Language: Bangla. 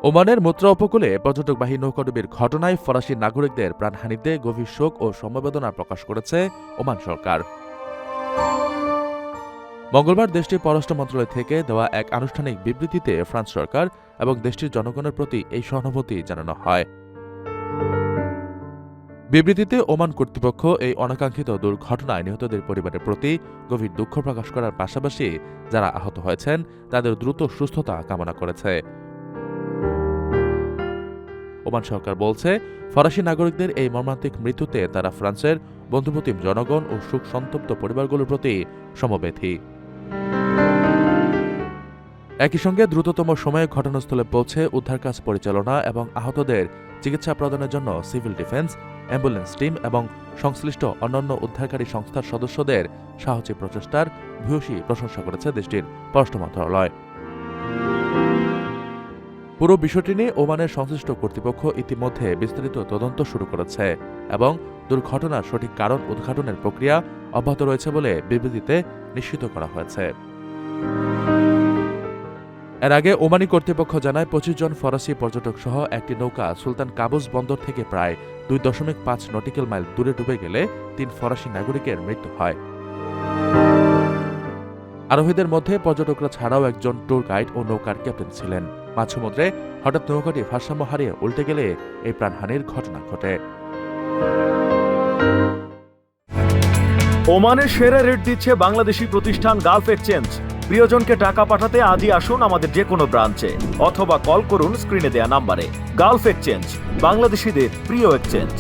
ওমানের মুত্রা উপকূলে পর্যটকবাহী নৌকাডুবির ঘটনায় ফরাসি নাগরিকদের প্রাণহানিতে গভীর শোক ও সমবেদনা প্রকাশ করেছে ওমান সরকার। মঙ্গলবার দেশটির পররাষ্ট্র মন্ত্রণালয় থেকে দেওয়া এক আনুষ্ঠানিক বিবৃতিতে ফ্রান্স সরকার এবং দেশটির জনগণের প্রতি এই সহানুভূতি জানানো হয়। বিবৃতিতে ওমান কর্তৃপক্ষ এই অনাকাঙ্ক্ষিত দুর্ঘটনায় নিহতদের পরিবারের প্রতি গভীর দুঃখ প্রকাশ করার পাশাপাশি যারা আহত হয়েছেন তাদের দ্রুত সুস্থতা কামনা করেছে। ওমান সরকার বলছে, ফরাসি নাগরিকদের এই মর্মান্তিক মৃত্যুতে তারা ফ্রান্সের বন্ধুপ্রতিম জনগণ ও শোক সন্তপ্ত পরিবারগুলোর প্রতি সমবেথী। একই সঙ্গে দ্রুততম সময়ে ঘটনাস্থলে পৌঁছে উদ্ধার কাজ পরিচালনা এবং আহতদের চিকিৎসা প্রদানের জন্য সিভিল ডিফেন্স, অ্যাম্বুলেন্স টিম এবং সংশ্লিষ্ট অন্যান্য উদ্ধারকারী সংস্থার সদস্যদের সাহসী প্রচেষ্টার ভূয়সী প্রশংসা করেছে দেশটির পররাষ্ট্র মন্ত্রণালয়। পুরো বিষয়টি নিয়ে ওমানের সংশ্লিষ্ট কর্তৃপক্ষ ইতিমধ্যে বিস্তারিত তদন্ত শুরু করেছে এবং দুর্ঘটনার সঠিক কারণ উদ্ঘাটনের প্রক্রিয়া অব্যাহত রয়েছে বলে বিবৃতিতে নিশ্চিত করা হয়েছে। এর আগে ওমানি কর্তৃপক্ষ জানায় ২৫ জন ফরাসি পর্যটক সহ একটি নৌকা সুলতান কাবুস বন্দর থেকে প্রায় ২.৫ নটিক্যাল মাইল দূরে ডুবে গেলে ৩ ফরাসি নাগরিকের মৃত্যু হয়। আরোহীদের মধ্যে পর্যটকরা ছাড়াও একজন ট্যুর গাইড ও নৌকার ক্যাপ্টেন ছিলেন। মাঝসমুদ্রে হঠাৎ নৌকাটি ভারসাম্য হারিয়ে উল্টে গেলে এই প্রাণহানির ঘটনা ঘটে। ওমানের সেরা রেট দিচ্ছে বাংলাদেশি প্রতিষ্ঠান গালফ এক্সচেঞ্জ। প্রিয়জনকে টাকা পাঠাতে আজই আসুন আমাদের যে কোনো ব্রাঞ্চে অথবা কল করুন স্ক্রিনে দেয়া নাম্বারে। গালফ এক্সচেঞ্জ, বাংলাদেশিদের প্রিয় এক্সচেঞ্জ।